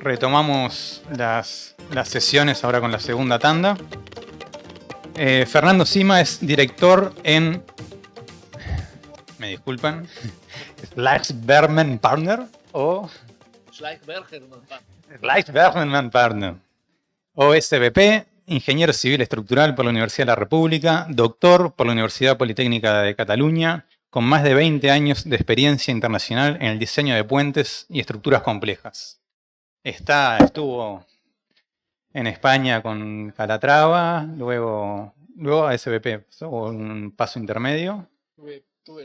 retomamos las sesiones ahora con la segunda tanda. Fernando Sima es director en, me disculpan, Schleichberman Partner o Schleichberman Partner, o SBP, ingeniero civil estructural por la Universidad de la República, doctor por la Universidad Politécnica de Cataluña, con más de 20 años de experiencia internacional en el diseño de puentes y estructuras complejas. Estuvo en España con Calatrava, luego a SBP, un paso intermedio,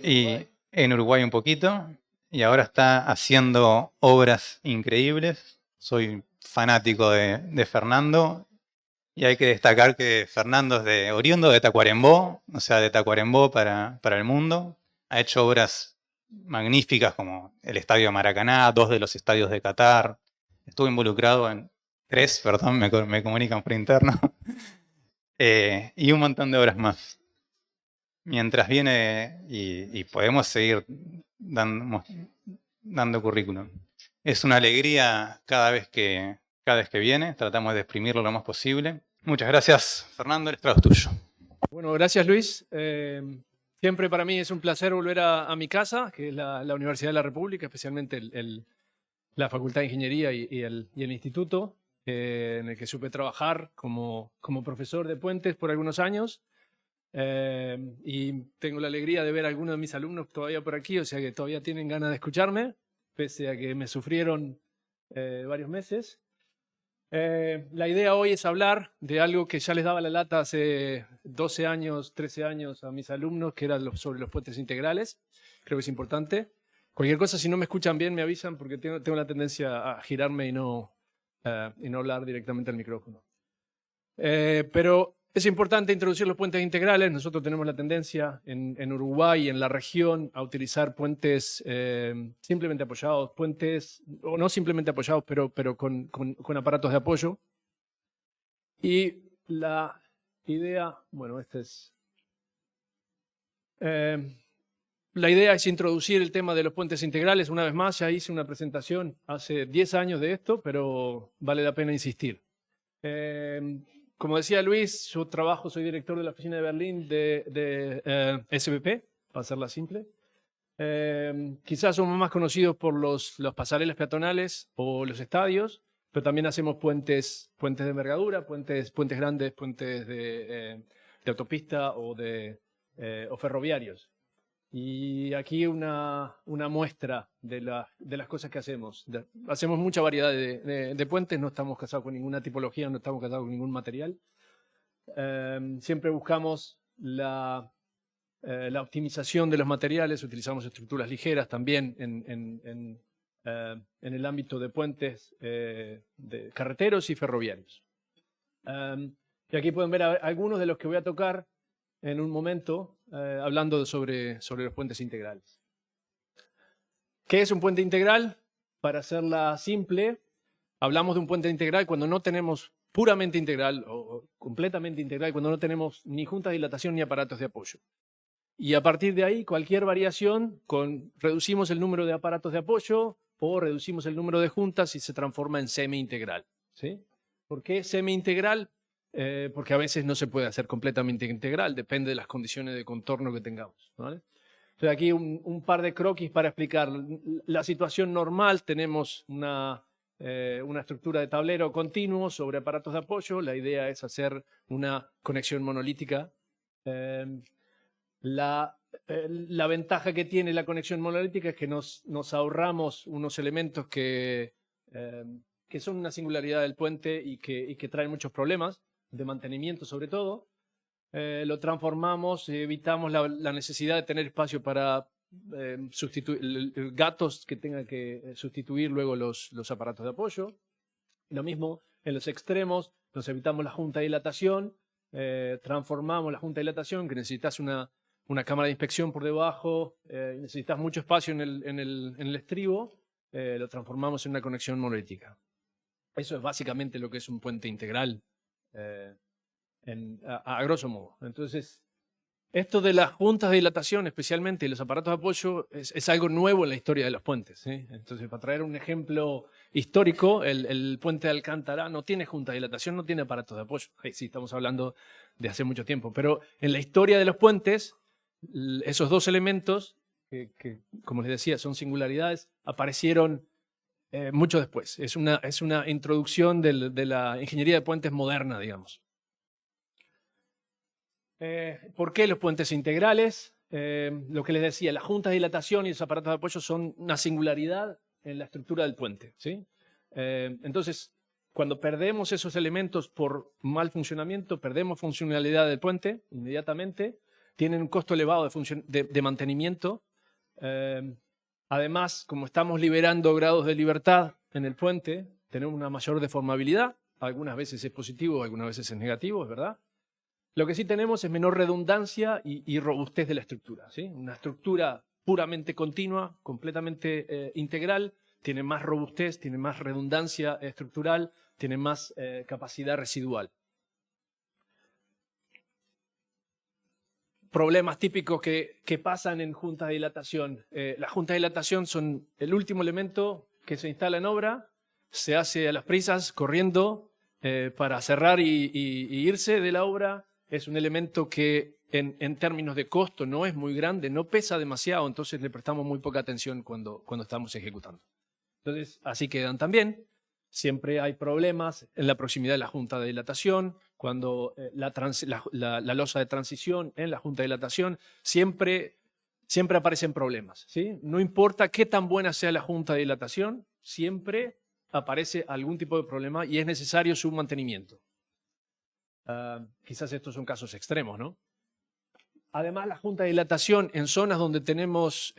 y en Uruguay un poquito, y ahora está haciendo obras increíbles. Soy fanático de Fernando, y hay que destacar que Fernando es oriundo de Tacuarembó, o sea, de Tacuarembó para el mundo. Ha hecho obras magníficas como el Estadio Maracaná, 2 de los estadios de Qatar. Estuvo involucrado en 3, perdón, me comunican por interno, y un montón de obras más. Mientras viene y podemos seguir dando currículum. Es una alegría cada vez que viene, tratamos de exprimirlo lo más posible. Muchas gracias, Fernando, el estrado es tuyo. Bueno, gracias Luis. Siempre para mí es un placer volver a mi casa, que es la Universidad de la República, especialmente la Facultad de Ingeniería y el instituto, en el que supe trabajar como profesor de puentes por algunos años. Y tengo la alegría de ver a algunos de mis alumnos todavía por aquí, o sea que todavía tienen ganas de escucharme, pese a que me sufrieron varios meses. La idea hoy es hablar de algo que ya les daba la lata hace 12 años, 13 años a mis alumnos, que era sobre los puentes integrales. Creo que es importante. Cualquier cosa, si no me escuchan bien, me avisan, porque tengo la tendencia a girarme y no hablar directamente al micrófono. Pero es importante introducir los puentes integrales. Nosotros tenemos la tendencia en Uruguay y en la región a utilizar puentes simplemente apoyados, o no simplemente apoyados, pero con aparatos de apoyo. Y la idea, bueno, la idea es introducir el tema de los puentes integrales. Una vez más, ya hice una presentación hace 10 años de esto, pero vale la pena insistir. Como decía Luis, yo soy director de la oficina de Berlín de SBP, para hacerla simple. Quizás somos más conocidos por los pasarelas peatonales o los estadios, pero también hacemos puentes de envergadura, puentes grandes, puentes de autopista o ferroviarios. Y aquí una muestra de las cosas que hacemos. Hacemos mucha variedad de puentes, no estamos casados con ninguna tipología, no estamos casados con ningún material. Siempre buscamos la optimización de los materiales, utilizamos estructuras ligeras también en el ámbito de puentes de carreteros y ferroviarios. Y aquí pueden ver algunos de los que voy a tocar en un momento, hablando sobre los puentes integrales. ¿Qué es un puente integral? Para hacerla simple, hablamos de un puente integral cuando no tenemos puramente integral o completamente integral, cuando no tenemos ni juntas de dilatación ni aparatos de apoyo. Y a partir de ahí, cualquier variación, reducimos el número de aparatos de apoyo o reducimos el número de juntas y se transforma en semi-integral. ¿Sí? ¿Por qué semi-integral? Porque a veces no se puede hacer completamente integral, depende de las condiciones de contorno que tengamos, ¿vale? Entonces aquí un par de croquis para explicar. La situación normal, tenemos una estructura de tablero continuo sobre aparatos de apoyo. La idea es hacer una conexión monolítica. La ventaja que tiene la conexión monolítica es que nos ahorramos unos elementos que son una singularidad del puente y que traen muchos problemas de mantenimiento sobre todo. Lo transformamos, evitamos la necesidad de tener espacio para sustituir gatos que tengan que sustituir luego los aparatos de apoyo. Lo mismo en los extremos, nos evitamos la junta de dilatación, transformamos la junta de dilatación, que necesitas una cámara de inspección por debajo, necesitas mucho espacio en el estribo, lo transformamos en una conexión monolítica. Eso es básicamente lo que es un puente integral a grosso modo. Entonces, Esto de las juntas de dilatación, especialmente y los aparatos de apoyo, es algo nuevo en la historia de los puentes, ¿sí? Entonces, para traer un ejemplo histórico, el puente de Alcántara no tiene junta de dilatación, no tiene aparatos de apoyo. Ahí sí, estamos hablando de hace mucho tiempo. Pero en la historia de los puentes, esos dos elementos, que como les decía, son singularidades, aparecieron mucho después. Es una introducción de la ingeniería de puentes moderna, digamos. ¿Por qué los puentes integrales? Lo que les decía, las juntas de dilatación y los aparatos de apoyo son una singularidad en la estructura del puente, ¿sí? Entonces, cuando perdemos esos elementos por mal funcionamiento, perdemos funcionalidad del puente inmediatamente, tienen un costo elevado de mantenimiento. Además, como estamos liberando grados de libertad en el puente, tenemos una mayor deformabilidad. Algunas veces es positivo, algunas veces es negativo, es verdad. Lo que sí tenemos es menor redundancia y robustez de la estructura, ¿sí? Una estructura puramente continua, completamente integral, tiene más robustez, tiene más redundancia estructural, tiene más capacidad residual. Problemas típicos que pasan en juntas de dilatación. Las juntas de dilatación son el último elemento que se instala en obra, se hace a las prisas, corriendo para cerrar y irse de la obra. Es un elemento que en términos de costo no es muy grande, no pesa demasiado, entonces le prestamos muy poca atención cuando estamos ejecutando. Entonces, así quedan también. Siempre hay problemas en la proximidad de la junta de dilatación, cuando la losa de transición en la junta de dilatación, siempre aparecen problemas, ¿sí? No importa qué tan buena sea la junta de dilatación, siempre aparece algún tipo de problema y es necesario su mantenimiento. Quizás estos son casos extremos, ¿no? Además, la junta de dilatación en zonas donde tenemos,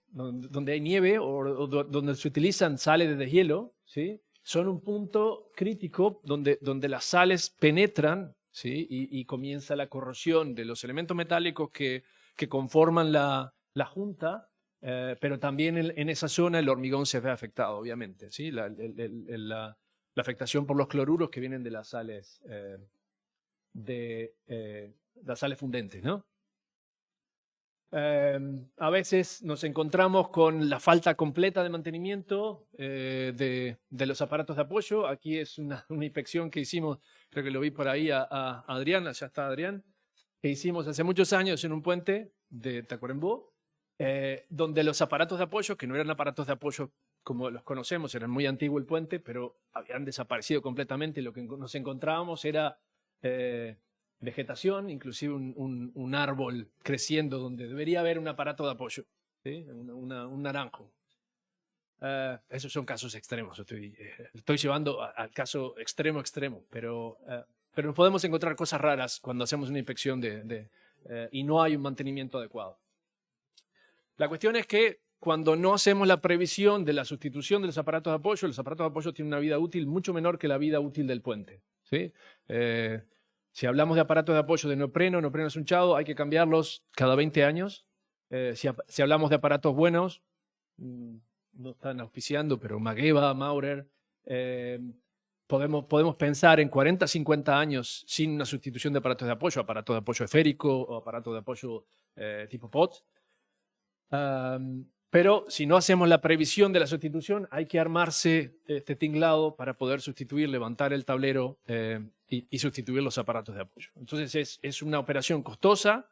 donde hay nieve o donde se utilizan sales de deshielo, ¿sí? Son un punto crítico donde las sales penetran, ¿sí? y comienza la corrosión de los elementos metálicos que conforman la junta, pero también en esa zona el hormigón se ve afectado, obviamente, ¿sí? La afectación por los cloruros que vienen de las sales las sales fundentes, ¿no? A veces nos encontramos con la falta completa de mantenimiento de los aparatos de apoyo. Aquí es una inspección que hicimos, creo que lo vi por ahí a Adrián, allá está Adrián, que hicimos hace muchos años en un puente de Tacuarembó, donde los aparatos de apoyo, que no eran aparatos de apoyo como los conocemos, eran muy antiguo el puente, pero habían desaparecido completamente. Lo que nos encontrábamos era vegetación, inclusive un árbol creciendo donde debería haber un aparato de apoyo, ¿sí? Un naranjo. Esos son casos extremos. Estoy llevando al caso extremo, pero nos podemos encontrar cosas raras cuando hacemos una inspección y no hay un mantenimiento adecuado. La cuestión es que cuando no hacemos la previsión de la sustitución de los aparatos de apoyo tienen una vida útil mucho menor que la vida útil del puente, ¿sí? Si hablamos de aparatos de apoyo de neopreno esunchado, hay que cambiarlos cada 20 años. Si hablamos de aparatos buenos, no están auspiciando, pero Mageva, Maurer, podemos pensar en 40, 50 años sin una sustitución de aparato de apoyo esférico o aparato de apoyo tipo POT. Pero si no hacemos la previsión de la sustitución, hay que armarse este tinglado para poder sustituir, levantar el tablero y sustituir los aparatos de apoyo. Entonces es una operación costosa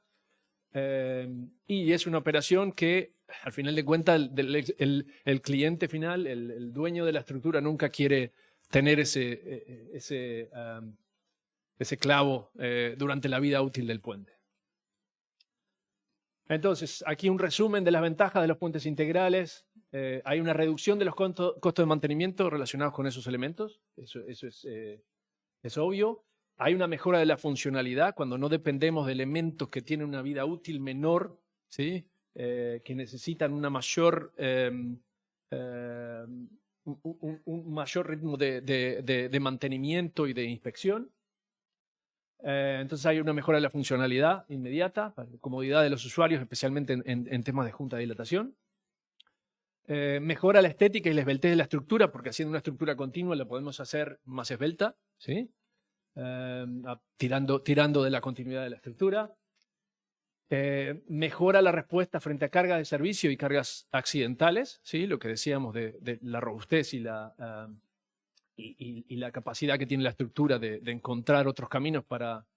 y es una operación que al final de cuentas el cliente final, el dueño de la estructura nunca quiere tener ese clavo durante la vida útil del puente. Entonces, aquí un resumen de las ventajas de los puentes integrales. Hay una reducción de los costos de mantenimiento relacionados con esos elementos. Eso es obvio. Hay una mejora de la funcionalidad cuando no dependemos de elementos que tienen una vida útil menor, ¿sí? Que necesitan una mayor, un mayor ritmo de mantenimiento y de inspección. Entonces hay una mejora de la funcionalidad inmediata, para la comodidad de los usuarios, especialmente en temas de junta de dilatación. Mejora la estética y la esbeltez de la estructura, porque haciendo una estructura continua la podemos hacer más esbelta, ¿sí? Tirando de la continuidad de la estructura. Mejora la respuesta frente a cargas de servicio y cargas accidentales, ¿sí? Lo que decíamos de la robustez y la capacidad que tiene la estructura de encontrar otros caminos para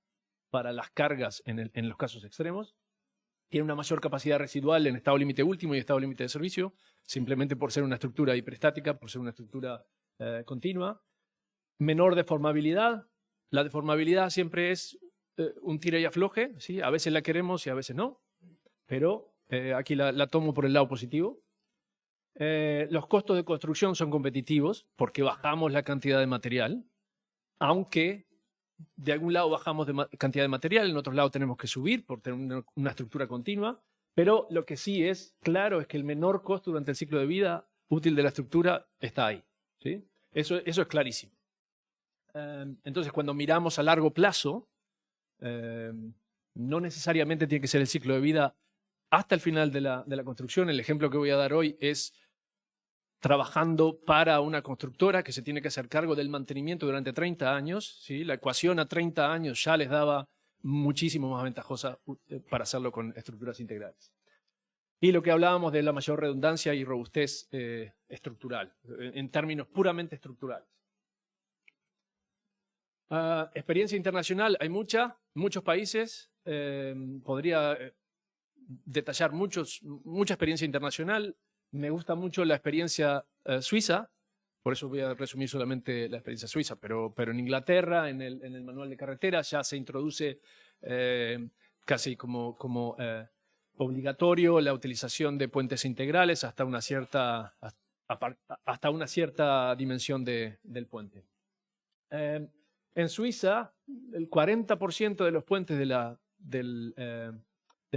las cargas en los casos extremos. Tiene una mayor capacidad residual en estado límite último y estado límite de servicio, simplemente por ser una estructura hiperestática, por ser una estructura continua. Menor deformabilidad. La deformabilidad siempre es un tira y afloje, ¿sí? A veces la queremos y a veces no, pero aquí la tomo por el lado positivo. Los costos de construcción son competitivos porque bajamos la cantidad de material, aunque de algún lado bajamos cantidad de material, en otro lado tenemos que subir por tener una estructura continua, pero lo que sí es claro es que el menor costo durante el ciclo de vida útil de la estructura está ahí, ¿sí? Eso es clarísimo. Entonces, cuando miramos a largo plazo, no necesariamente tiene que ser el ciclo de vida hasta el final de la construcción. El ejemplo que voy a dar hoy es trabajando para una constructora que se tiene que hacer cargo del mantenimiento durante 30 años. ¿Sí? La ecuación a 30 años ya les daba muchísimo más ventajosa para hacerlo con estructuras integrales. Y lo que hablábamos de la mayor redundancia y robustez estructural, en términos puramente estructurales. Experiencia internacional, hay muchos países. Podría detallar mucha experiencia internacional. Me gusta mucho la experiencia suiza, por eso voy a resumir solamente la experiencia suiza, pero en Inglaterra, en el manual de carretera, ya se introduce casi como obligatorio la utilización de puentes integrales hasta una cierta dimensión del puente. En Suiza, el 40% de los puentes de la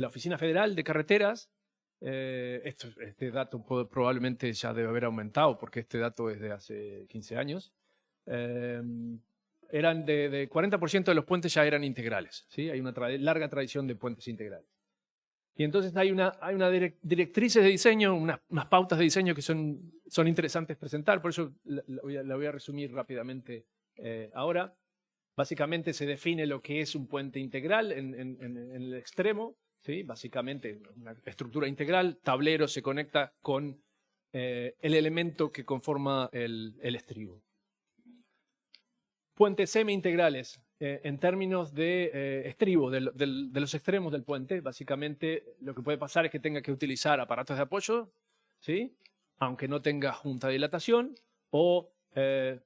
Oficina Federal de Carreteras, este dato probablemente ya debe haber aumentado porque este dato es de hace 15 años, eran de 40% de los puentes ya eran integrales, ¿sí? Hay una larga tradición de puentes integrales. Y entonces hay unas directrices de diseño, unas pautas de diseño que son interesantes presentar, por eso la voy a resumir rápidamente ahora. Básicamente se define lo que es un puente integral en el extremo, ¿sí? Básicamente una estructura integral, tablero se conecta con el elemento que conforma el estribo. Puentes semi-integrales, en términos de estribo, de los extremos del puente, básicamente lo que puede pasar es que tenga que utilizar aparatos de apoyo, ¿sí? Aunque no tenga junta de dilatación, o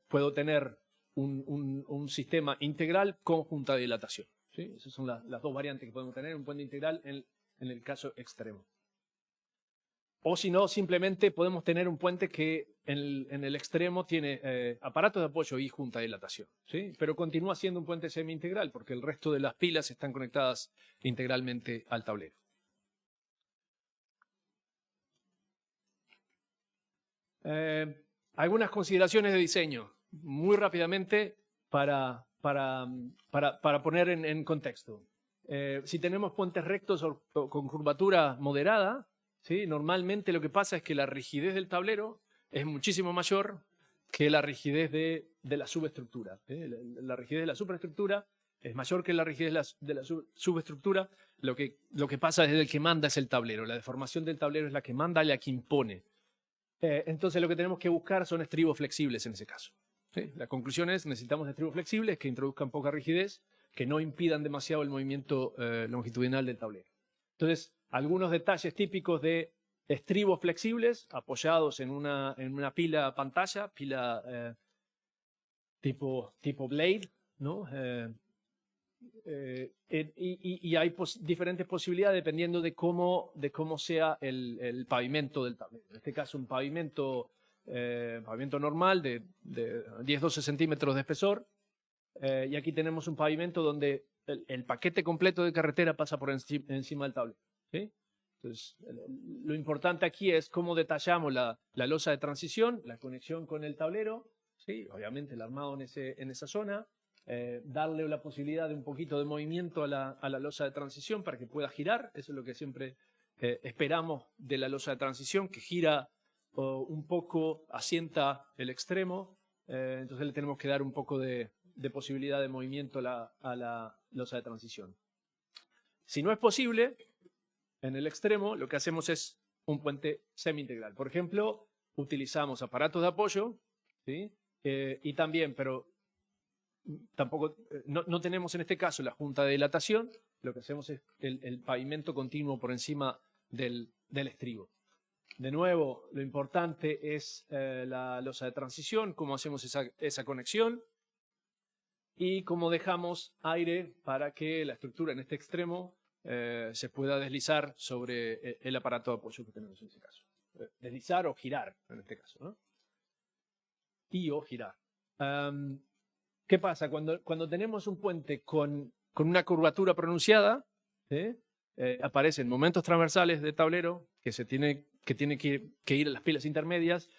puedo tener un sistema integral con junta de dilatación, ¿sí? Esas son las dos variantes que podemos tener, un puente integral en el caso extremo. O si no, simplemente podemos tener un puente que en el extremo tiene aparatos de apoyo y junta de dilatación, ¿sí? Pero continúa siendo un puente semi-integral porque el resto de las pilas están conectadas integralmente al tablero. Algunas consideraciones de diseño, muy rápidamente para poner en contexto. Si tenemos puentes rectos o con curvatura moderada, ¿sí? Normalmente lo que pasa es que la rigidez del tablero es muchísimo mayor que la rigidez de la subestructura. La rigidez de la superestructura es mayor que la rigidez de la subestructura. Lo que pasa es que el que manda es el tablero. La deformación del tablero es la que manda y la que impone. Entonces lo que tenemos que buscar son estribos flexibles en ese caso. ¿Sí? La conclusión es necesitamos estribos flexibles que introduzcan poca rigidez, que no impidan demasiado el movimiento longitudinal del tablero. Entonces, algunos detalles típicos de estribos flexibles apoyados en una pila pantalla, pila tipo blade, ¿no? Y hay diferentes posibilidades dependiendo de cómo sea el pavimento del tablero. En este caso, un pavimento normal de 10-12 centímetros de espesor. Y aquí tenemos un pavimento donde el paquete completo de carretera pasa por encima del tablero, ¿sí? Entonces, lo importante aquí es cómo detallamos la losa de transición, la conexión con el tablero, ¿sí? Obviamente el armado en esa zona, darle la posibilidad de un poquito de movimiento a la losa de transición para que pueda girar. Eso es lo que siempre esperamos de la losa de transición, que gira un poco, asienta el extremo. Entonces le tenemos que dar un poco de posibilidad de movimiento a la losa de transición. Si no es posible, en el extremo, lo que hacemos es un puente semi-integral. Por ejemplo, utilizamos aparatos de apoyo, ¿sí? Y también, pero tampoco, no tenemos en este caso la junta de dilatación, lo que hacemos es el pavimento continuo por encima del estribo. De nuevo, lo importante es la losa de transición, cómo hacemos esa conexión y cómo dejamos aire para que la estructura en este extremo se pueda deslizar sobre el aparato de apoyo que tenemos en este caso. Deslizar o girar en este caso, ¿no? Y o girar. ¿Qué pasa? Cuando tenemos un puente con una curvatura pronunciada, ¿sí? Aparecen momentos transversales de tablero que tiene que ir a las pilas intermedias.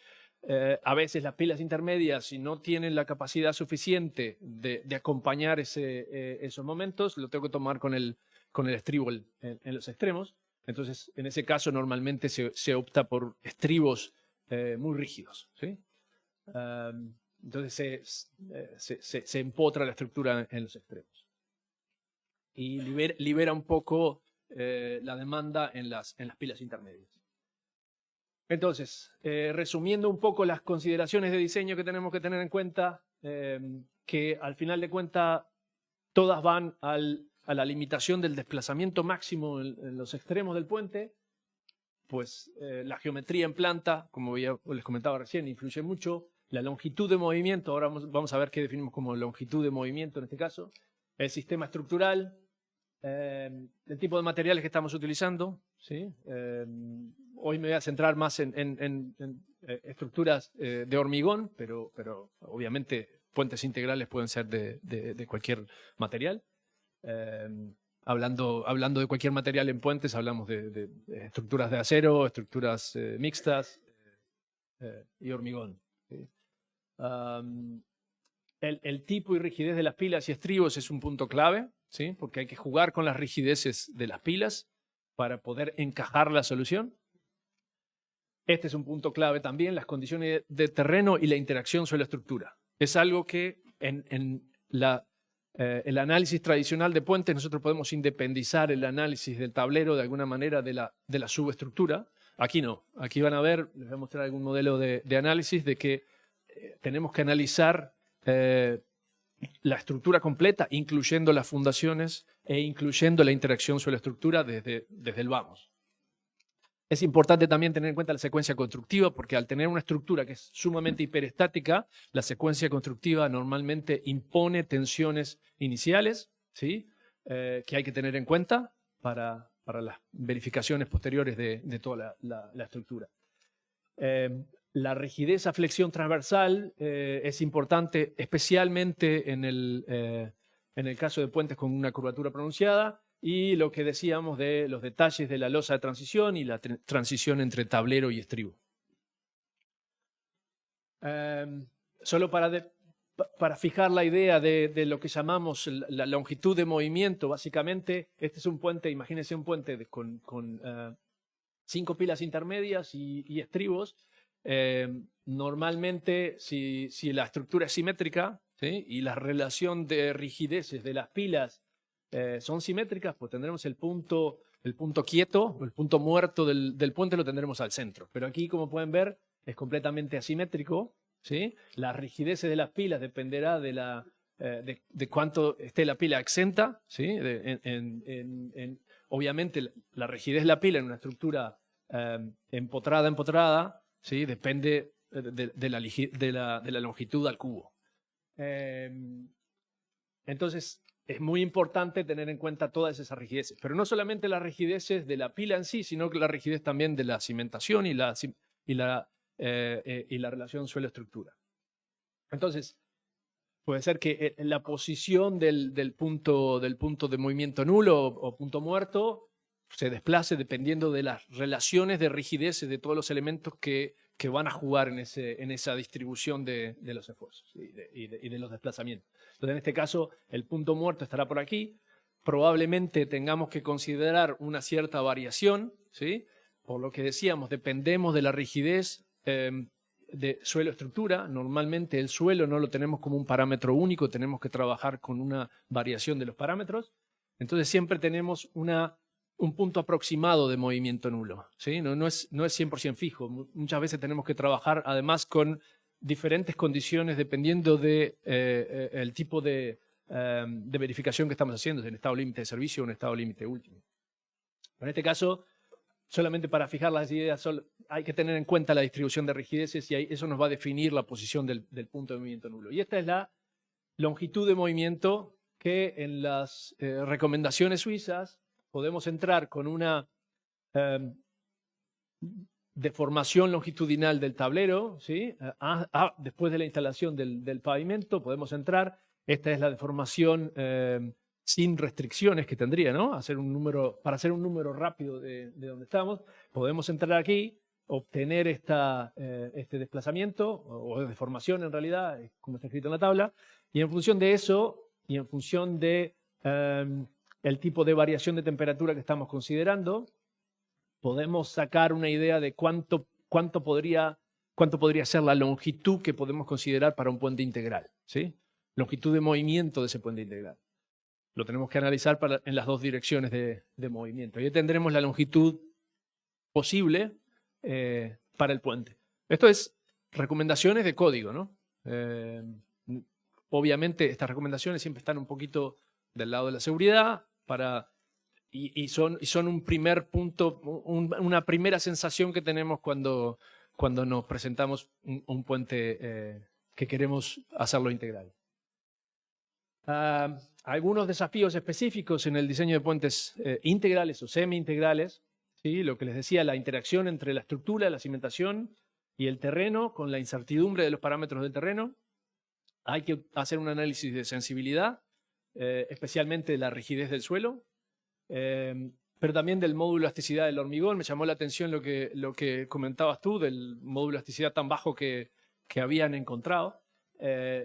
A veces las pilas intermedias, si no tienen la capacidad suficiente de acompañar esos momentos, lo tengo que tomar con el estribo en los extremos. Entonces, en ese caso, normalmente se opta por estribos muy rígidos, ¿sí? Entonces se empotra la estructura en los extremos. Y libera un poco la demanda en las pilas intermedias. Entonces, resumiendo un poco las consideraciones de diseño que tenemos que tener en cuenta, que al final de cuentas todas van a la limitación del desplazamiento máximo en los extremos del puente. Pues la geometría en planta, como ya les comentaba recién, influye mucho. La longitud de movimiento, ahora vamos a ver qué definimos como longitud de movimiento en este caso. El sistema estructural, el tipo de materiales que estamos utilizando, ¿sí? Hoy me voy a centrar más en estructuras de hormigón, pero obviamente puentes integrales pueden ser de cualquier material. Hablando de cualquier material en puentes, hablamos de estructuras de acero, estructuras mixtas y hormigón, ¿sí? El tipo y rigidez de las pilas y estribos es un punto clave, ¿sí? Porque hay que jugar con las rigideces de las pilas para poder encajar la solución. Este es un punto clave también, las condiciones de terreno y la interacción suelo-estructura. Es algo que en el análisis tradicional de puentes nosotros podemos independizar el análisis del tablero de alguna manera de la subestructura. Aquí no. Aquí van a ver, les voy a mostrar algún modelo de análisis de que tenemos que analizar la estructura completa, incluyendo las fundaciones e incluyendo la interacción suelo-estructura desde el vamos. Es importante también tener en cuenta la secuencia constructiva, porque al tener una estructura que es sumamente hiperestática, la secuencia constructiva normalmente impone tensiones iniciales, ¿sí? Que hay que tener en cuenta para las verificaciones posteriores de toda la estructura. La rigidez a flexión transversal es importante, especialmente en el caso de puentes con una curvatura pronunciada, y lo que decíamos de los detalles de la losa de transición y la transición entre tablero y estribo. Solo para fijar la idea de lo que llamamos la longitud de movimiento, básicamente, este es un puente, imagínense un puente con 5 pilas intermedias y estribos. Normalmente, si la estructura es simétrica, ¿sí? Y la relación de rigideces de las pilas son simétricas, pues tendremos el punto quieto, el punto muerto del puente lo tendremos al centro. Pero aquí, como pueden ver, es completamente asimétrico, ¿sí? Las rigideces de las pilas dependerá de cuánto esté la pila exenta, ¿sí? Obviamente, la rigidez de la pila en una estructura empotrada, ¿sí? Depende de la longitud al cubo. Entonces, es muy importante tener en cuenta todas esas rigideces, pero no solamente las rigideces de la pila en sí, sino que la rigidez también de la cimentación y la relación suelo-estructura. Entonces, puede ser que la posición del punto de movimiento nulo o punto muerto se desplace dependiendo de las relaciones de rigideces de todos los elementos que van a jugar en esa distribución de los esfuerzos y de los desplazamientos. Entonces, en este caso, el punto muerto estará por aquí. Probablemente tengamos que considerar una cierta variación, ¿sí? Por lo que decíamos, dependemos de la rigidez de suelo-estructura. Normalmente el suelo no lo tenemos como un parámetro único, tenemos que trabajar con una variación de los parámetros. Entonces, siempre tenemos una un punto aproximado de movimiento nulo, ¿sí? No es 100% fijo. Muchas veces tenemos que trabajar además con diferentes condiciones dependiendo de el tipo de verificación que estamos haciendo, si es un estado límite de servicio o un estado límite último. En este caso, solamente para fijar las ideas, hay que tener en cuenta la distribución de rigideces y eso nos va a definir la posición del punto de movimiento nulo. Y esta es la longitud de movimiento que en las recomendaciones suizas podemos entrar con una deformación longitudinal del tablero, ¿sí? Después de la instalación del pavimento podemos entrar. Esta es la deformación sin restricciones que tendría, ¿no? Para hacer un número rápido de donde estamos, podemos entrar aquí, obtener este desplazamiento, o deformación en realidad, como está escrito en la tabla, y en función de eso, y en función de el tipo de variación de temperatura que estamos considerando, podemos sacar una idea de cuánto podría ser la longitud que podemos considerar para un puente integral, ¿sí? Longitud de movimiento de ese puente integral. Lo tenemos que analizar en las dos direcciones de movimiento. Y ahí tendremos la longitud posible para el puente. Esto es recomendaciones de código, ¿no? Obviamente estas recomendaciones siempre están un poquito del lado de la seguridad y son un primer punto, una primera sensación que tenemos cuando nos presentamos un puente que queremos hacerlo integral. Algunos desafíos específicos en el diseño de puentes integrales o semi-integrales, ¿sí? Lo que les decía, la interacción entre la estructura, la cimentación y el terreno con la incertidumbre de los parámetros del terreno. Hay que hacer un análisis de sensibilidad, especialmente de la rigidez del suelo, pero también del módulo de elasticidad del hormigón. Me llamó la atención lo que comentabas tú del módulo de elasticidad tan bajo que habían encontrado.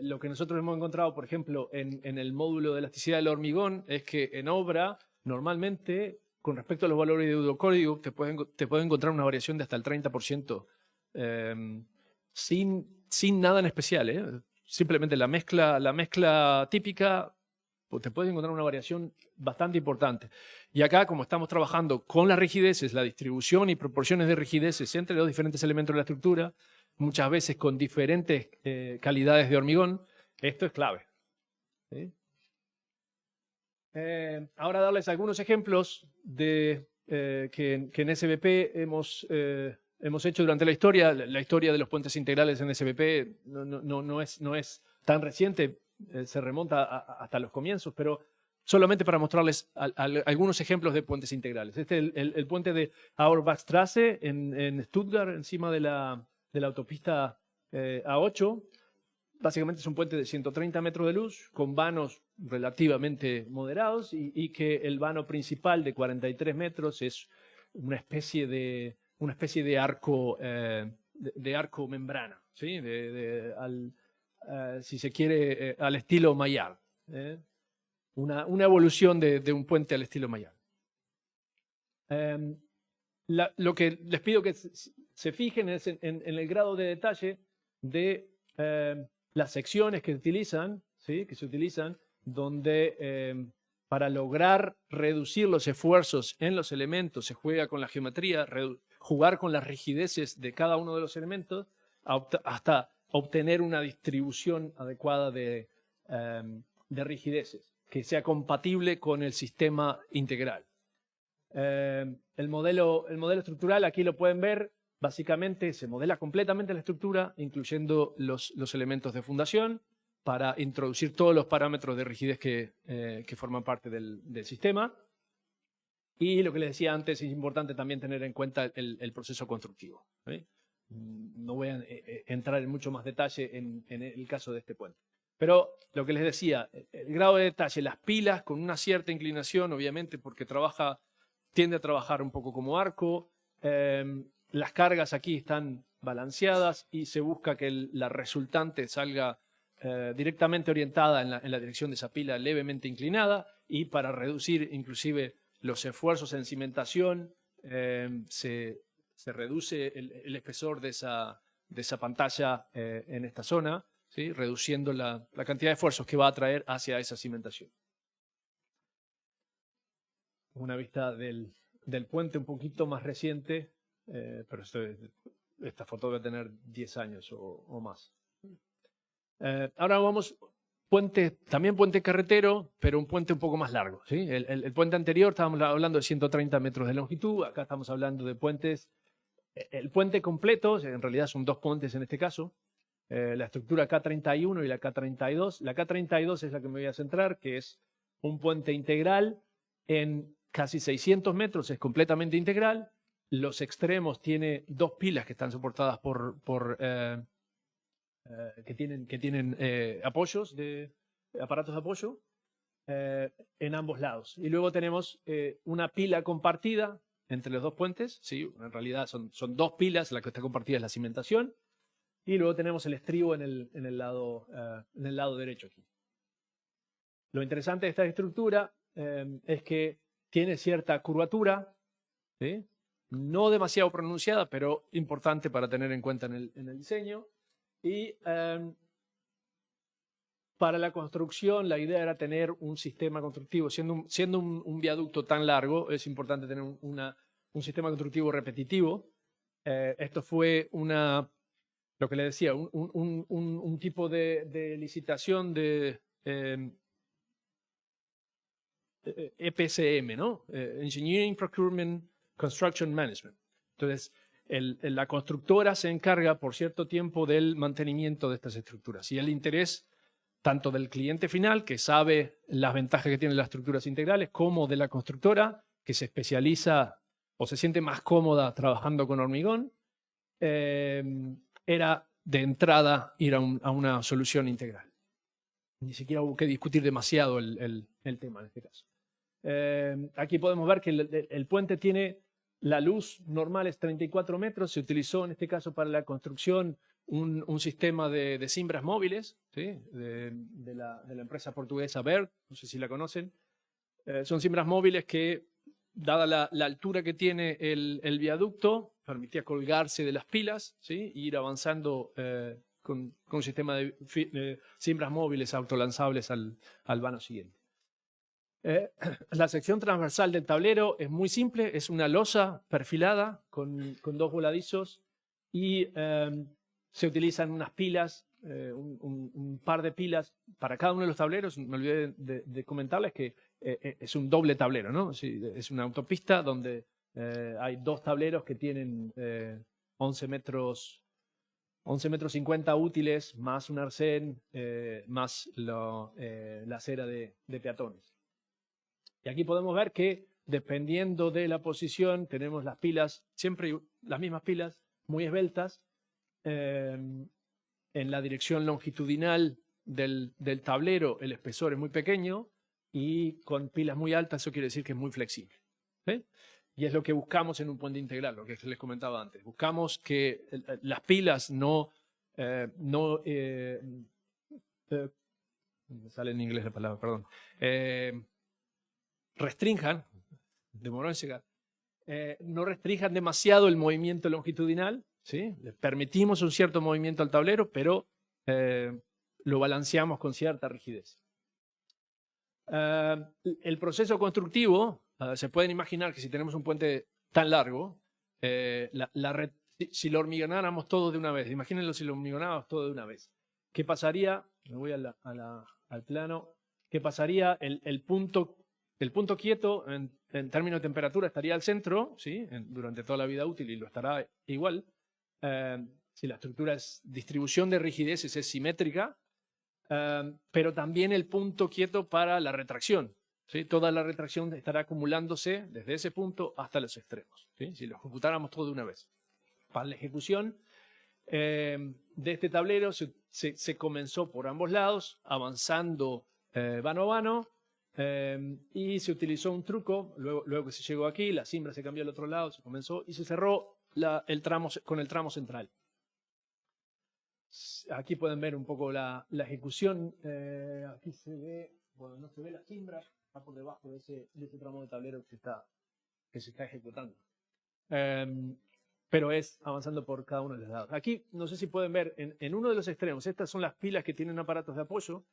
Lo que nosotros hemos encontrado, por ejemplo, en el módulo de elasticidad del hormigón es que en obra, normalmente, con respecto a los valores de Eudocódigo, te puede encontrar una variación de hasta el 30%, sin nada en especial, Simplemente la mezcla típica, pues te puedes encontrar una variación bastante importante. Y acá, como estamos trabajando con las rigideces, la distribución y proporciones de rigideces entre los diferentes elementos de la estructura, muchas veces con diferentes calidades de hormigón, esto es clave, ¿sí? Ahora darles algunos ejemplos que en SBP hemos hecho durante la historia. La historia de los puentes integrales en SBP no es tan reciente, se remonta hasta los comienzos, pero solamente para mostrarles algunos ejemplos de puentes integrales. Este es el puente de Auerbachstraße en Stuttgart, encima de la autopista A8. Básicamente es un puente de 130 metros de luz, con vanos relativamente moderados, y que el vano principal de 43 metros es una especie de arco membrana, ¿sí? Si se quiere, al estilo Maillard. Una evolución de un puente al estilo Maillard. Lo que les pido que se fijen es en el grado de detalle de las secciones que utilizan, ¿sí? Que se utilizan, donde para lograr reducir los esfuerzos en los elementos se juega con la geometría, jugar con las rigideces de cada uno de los elementos hasta obtener una distribución adecuada de rigideces que sea compatible con el sistema integral. El modelo estructural, aquí lo pueden ver, básicamente se modela completamente la estructura, incluyendo los elementos de fundación, para introducir todos los parámetros de rigidez que forman parte del sistema. Y lo que les decía antes, es importante también tener en cuenta el proceso constructivo, ¿sí? No voy a entrar en mucho más detalle en el caso de este puente. Pero lo que les decía, el grado de detalle, las pilas con una cierta inclinación, obviamente, porque tiende a trabajar un poco como arco. Las cargas aquí están balanceadas y se busca que la resultante salga directamente orientada en la dirección de esa pila levemente inclinada, y para reducir inclusive los esfuerzos en cimentación se reduce el espesor de esa pantalla en esta zona, ¿sí? Reduciendo la cantidad de esfuerzos que va a traer hacia esa cimentación. Una vista del del puente un poquito más reciente, pero esta foto debe tener 10 años o más. Ahora vamos, también puente carretero, pero un puente un poco más largo, ¿sí? El puente anterior estábamos hablando de 130 metros de longitud, acá estamos hablando de puentes. El puente completo, en realidad son 2 puentes en este caso, la estructura K31 y la K32. La K32 es la que me voy a centrar, que es un puente integral en casi 600 metros, es completamente integral. Los extremos tiene 2 pilas que están soportadas que tienen apoyos aparatos de apoyo en ambos lados. Y luego tenemos una pila compartida entre los 2 puentes, ¿sí? En realidad son 2 pilas, la que está compartida es la cimentación. Y luego tenemos el estribo en el lado derecho aquí. Lo interesante de esta estructura es que tiene cierta curvatura, ¿sí? No demasiado pronunciada, pero importante para tener en cuenta en el diseño. Y para la construcción, la idea era tener un sistema constructivo. Siendo un viaducto tan largo, es importante tener un sistema constructivo repetitivo. Esto fue lo que le decía, un tipo de licitación de EPCM, ¿no? Engineering, Procurement, Construction Management. Entonces, la constructora se encarga por cierto tiempo del mantenimiento de estas estructuras. Y el interés tanto del cliente final, que sabe las ventajas que tienen las estructuras integrales, como de la constructora, que se especializa o se siente más cómoda trabajando con hormigón, era de entrada ir a una solución integral. Ni siquiera hubo que discutir demasiado el tema en este caso. Aquí podemos ver que el puente tiene, la luz normal es 34 metros, se utilizó en este caso para la construcción un sistema de cimbras móviles, ¿sí? de la empresa portuguesa Berg, no sé si la conocen. Son cimbras móviles que, dada la altura que tiene el viaducto, permitía colgarse de las pilas, ¿sí? E ir avanzando con un sistema de cimbras móviles autolanzables al vano siguiente. La sección transversal del tablero es muy simple, es una losa perfilada con 2 voladizos y se utilizan unas pilas, un par de pilas para cada uno de los tableros. Me olvidé de comentarles que es un doble tablero, ¿no? Sí, es una autopista donde hay 2 tableros que tienen 11 metros 50 útiles, más un arcén, más la acera de peatones. Y aquí podemos ver que dependiendo de la posición tenemos las pilas, siempre las mismas pilas, muy esbeltas. En la dirección longitudinal del tablero el espesor es muy pequeño y con pilas muy altas eso quiere decir que es muy flexible. ¿Sí? Y es lo que buscamos en un puente integral, lo que les comentaba antes. Buscamos que las pilas no me sale en inglés la palabra, perdón. Restrinjan, demoró en llegar, no restrinjan demasiado el movimiento longitudinal, ¿sí? Le permitimos un cierto movimiento al tablero, pero lo balanceamos con cierta rigidez. El proceso constructivo, se pueden imaginar que si tenemos un puente tan largo, si lo hormigonáramos todo de una vez, imagínenlo si lo hormigonáramos todo de una vez, ¿qué pasaría? Me voy al plano. ¿Qué pasaría? El punto quieto en términos de temperatura estaría al centro, ¿sí? Durante toda la vida útil y lo estará igual. Si la estructura es distribución de rigideces es simétrica, pero también el punto quieto para la retracción, ¿sí? Toda la retracción estará acumulándose desde ese punto hasta los extremos, ¿sí? Si lo ejecutáramos todo de una vez. Para la ejecución de este tablero se comenzó por ambos lados, avanzando vano a vano, y se utilizó un truco. Luego que se llegó aquí, la cimbra se cambió al otro lado, se comenzó y se cerró con el tramo central. Aquí pueden ver un poco la ejecución. Aquí se ve, bueno, no se ve la cimbra, está por debajo de ese tramo de tablero que se está ejecutando. Pero es avanzando por cada uno de los lados. Aquí, no sé si pueden ver, en uno de los extremos, estas son las pilas que tienen aparatos de apoyo.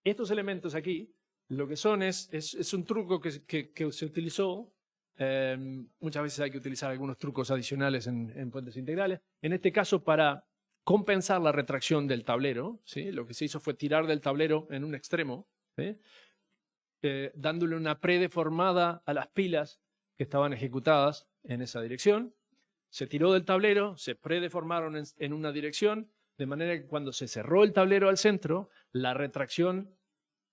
Estos elementos aquí, lo que son es un truco que se utilizó Muchas veces hay que utilizar algunos trucos adicionales en puentes integrales. En este caso, para compensar la retracción del tablero, ¿sí? Lo que se hizo fue tirar del tablero en un extremo, ¿sí? Dándole una predeformada a las pilas que estaban ejecutadas en esa dirección. Se tiró del tablero, se predeformaron en una dirección, de manera que cuando se cerró el tablero al centro, la retracción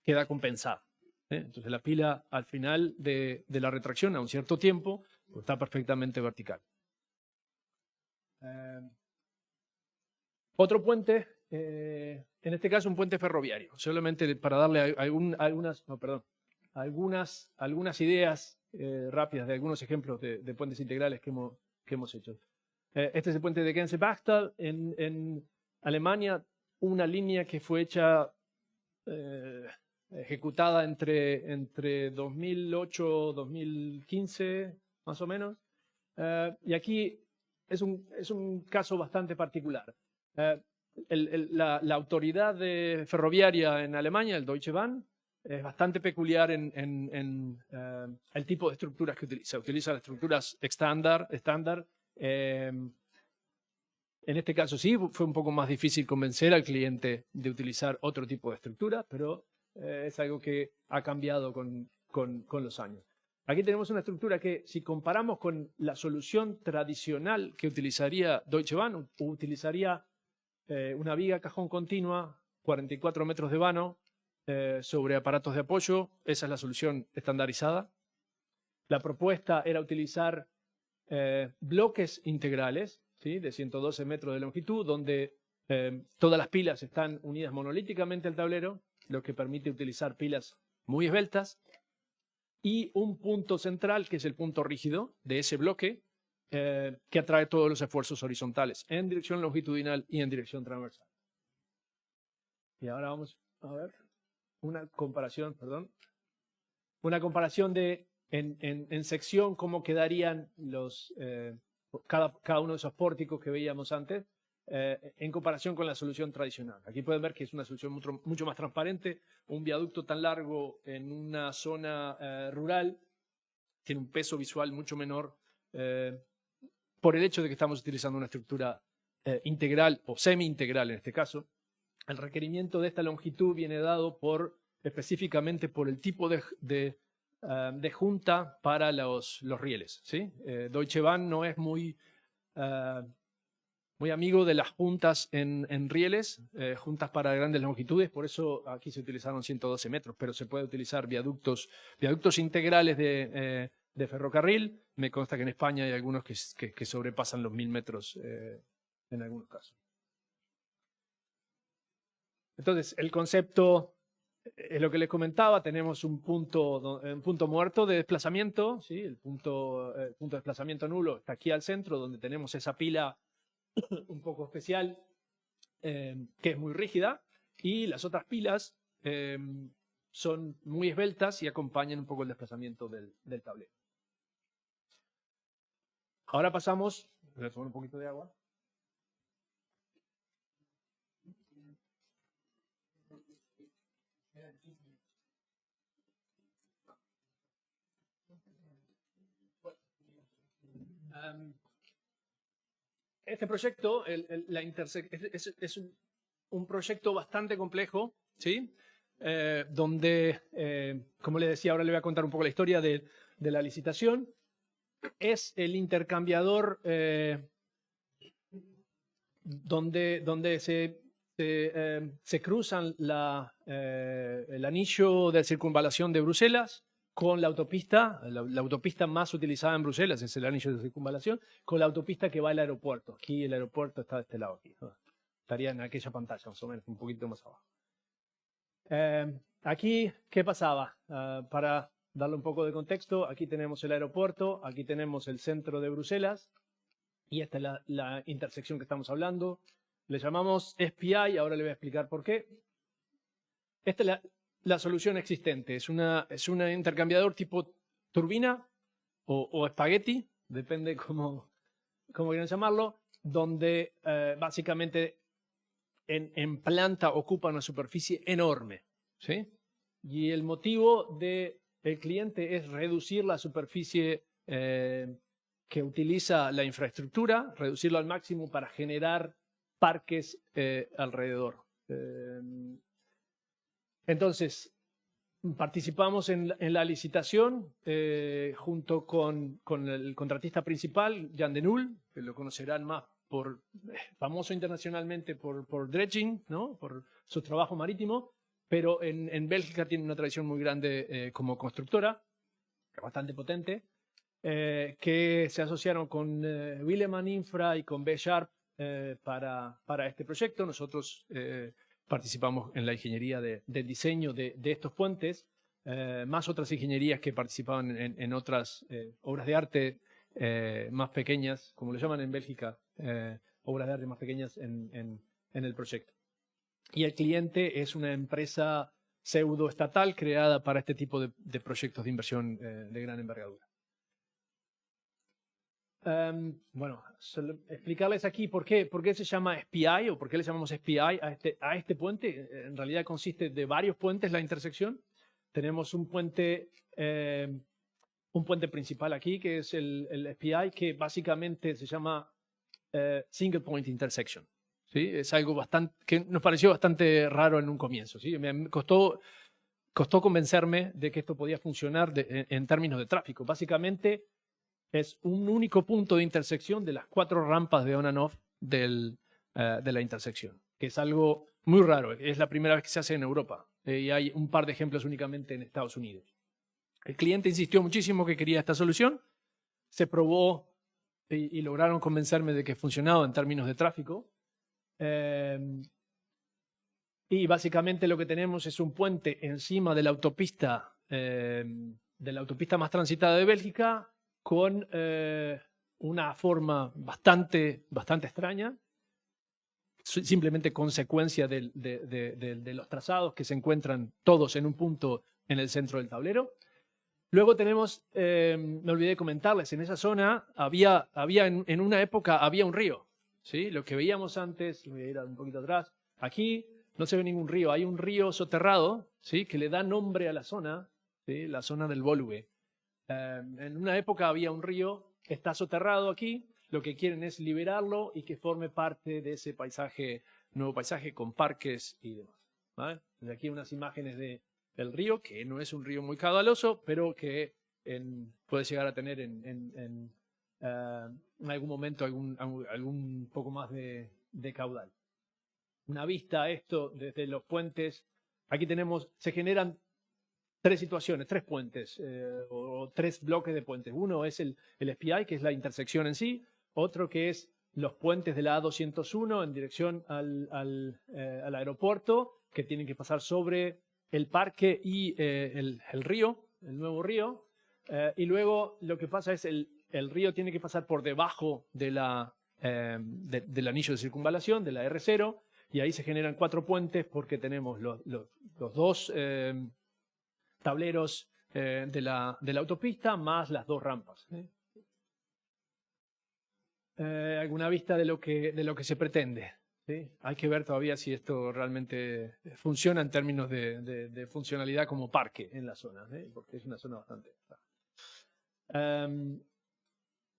queda compensada. Entonces la pila al final de la retracción, a un cierto tiempo, pues está perfectamente vertical. Otro puente, en este caso un puente ferroviario, solamente para darle algunas ideas rápidas de algunos ejemplos de puentes integrales que hemos hecho. Este es el puente de Gänse-Bachtal en Alemania, una línea que fue hecha, ejecutada entre 2008 y 2015, más o menos. Y aquí es un caso bastante particular. La autoridad ferroviaria en Alemania, el Deutsche Bahn, es bastante peculiar en el tipo de estructuras que utiliza. Utiliza las estructuras estándar. En este caso sí, fue un poco más difícil convencer al cliente de utilizar otro tipo de estructura, pero es algo que ha cambiado con los años. Aquí tenemos una estructura que, si comparamos con la solución tradicional que utilizaría Deutsche Bahn, utilizaría una viga cajón continua, 44 metros de vano, sobre aparatos de apoyo. Esa es la solución estandarizada. La propuesta era utilizar bloques integrales, ¿sí? De 112 metros de longitud, donde todas las pilas están unidas monolíticamente al tablero, lo que permite utilizar pilas muy esbeltas, y un punto central, que es el punto rígido de ese bloque, que atrae todos los esfuerzos horizontales en dirección longitudinal y en dirección transversal. Y ahora vamos a ver una comparación de en sección cómo quedarían cada uno de esos pórticos que veíamos antes, en comparación con la solución tradicional. Aquí pueden ver que es una solución mucho más transparente. Un viaducto tan largo en una zona rural tiene un peso visual mucho menor, por el hecho de que estamos utilizando una estructura integral o semi-integral en este caso. El requerimiento de esta longitud viene dado específicamente por el tipo de junta para los rieles, ¿sí? Deutsche Bahn no es muy amigo de las juntas en rieles, juntas para grandes longitudes, por eso aquí se utilizaron 112 metros, pero se puede utilizar viaductos integrales de ferrocarril. Me consta que en España hay algunos que sobrepasan los 1000 metros en algunos casos. Entonces, el concepto es lo que les comentaba. Tenemos un punto muerto de desplazamiento, ¿sí? El punto de desplazamiento nulo está aquí al centro, donde tenemos esa pila un poco especial, que es muy rígida, y las otras pilas son muy esbeltas y acompañan un poco el desplazamiento del tablero. Ahora pasamos, voy a tomar un poquito de agua. Este proyecto, es un proyecto bastante complejo, ¿sí? Donde, como les decía, ahora les voy a contar un poco la historia de la licitación. Es el intercambiador donde se cruzan el anillo de circunvalación de Bruselas con la autopista. La autopista más utilizada en Bruselas es el anillo de circunvalación, con la autopista que va al aeropuerto. Aquí el aeropuerto está de este lado. Aquí, ¿no? Estaría en aquella pantalla, más o menos, un poquito más abajo. Aquí, ¿qué pasaba? Para darle un poco de contexto, aquí tenemos el aeropuerto, aquí tenemos el centro de Bruselas, y esta es la intersección que estamos hablando. Le llamamos SPI, ahora le voy a explicar por qué. Esta es la solución existente. Es un intercambiador tipo turbina o espagueti, depende cómo quieran llamarlo, donde básicamente en planta ocupa una superficie enorme, ¿sí? Y el motivo del cliente es reducir la superficie que utiliza la infraestructura, reducirlo al máximo para generar parques alrededor. Entonces, participamos en la licitación junto con el contratista principal, Jan de Nul, que lo conocerán más famoso internacionalmente por dredging, ¿no? Por su trabajo marítimo, pero en Bélgica tiene una tradición muy grande como constructora, bastante potente, que se asociaron con Willeman Infra y con B-Sharp para este proyecto. Nosotros participamos en la ingeniería del diseño de estos puentes, más otras ingenierías que participaban en otras obras de arte más pequeñas, como lo llaman en Bélgica, obras de arte más pequeñas en el proyecto. Y el cliente es una empresa pseudoestatal creada para este tipo de proyectos de inversión de gran envergadura. Bueno, explicarles aquí por qué se llama SPI o por qué le llamamos SPI a este puente. En realidad consiste de varios puentes la intersección. Tenemos un puente principal aquí, que es el SPI, que básicamente se llama Single Point Intersection. ¿Sí? Es algo que nos pareció bastante raro en un comienzo. ¿Sí? Me costó convencerme de que esto podía funcionar en términos de tráfico. Básicamente es un único punto de intersección de las 4 rampas de on and off de la intersección, que es algo muy raro. Es la primera vez que se hace en Europa y hay un par de ejemplos únicamente en Estados Unidos. El cliente insistió muchísimo que quería esta solución, se probó y lograron convencerme de que funcionaba en términos de tráfico. Y básicamente lo que tenemos es un puente encima de la autopista más transitada de Bélgica, con una forma bastante extraña, simplemente consecuencia de los trazados que se encuentran todos en un punto en el centro del tablero. Luego tenemos, me olvidé de comentarles, en esa zona en una época había un río. ¿Sí? Lo que veíamos antes, voy a ir un poquito atrás, aquí no se ve ningún río, hay un río soterrado, ¿sí? Que le da nombre a la zona, ¿sí? La zona del Volue. En una época había un río, está soterrado aquí, lo que quieren es liberarlo y que forme parte de ese nuevo paisaje con parques y demás. ¿Vale? Desde aquí unas imágenes del río, que no es un río muy caudaloso, pero que puede llegar a tener en algún momento algún poco más de caudal. Una vista a esto desde los puentes. Aquí se generan 3 situaciones, 3 puentes o 3 bloques de puentes. Uno es el SPI, que es la intersección en sí. Otro que es los puentes de la A201 en dirección al aeropuerto, que tienen que pasar sobre el parque y el río, el nuevo río. Y luego lo que pasa es el río tiene que pasar por debajo del anillo de circunvalación, de la R0, y ahí se generan 4 puentes porque tenemos los 2 tableros de la autopista más las 2 rampas. Alguna vista de lo que se pretende. ¿Sí? Hay que ver todavía si esto realmente funciona en términos de funcionalidad como parque en la zona, porque es una zona bastante...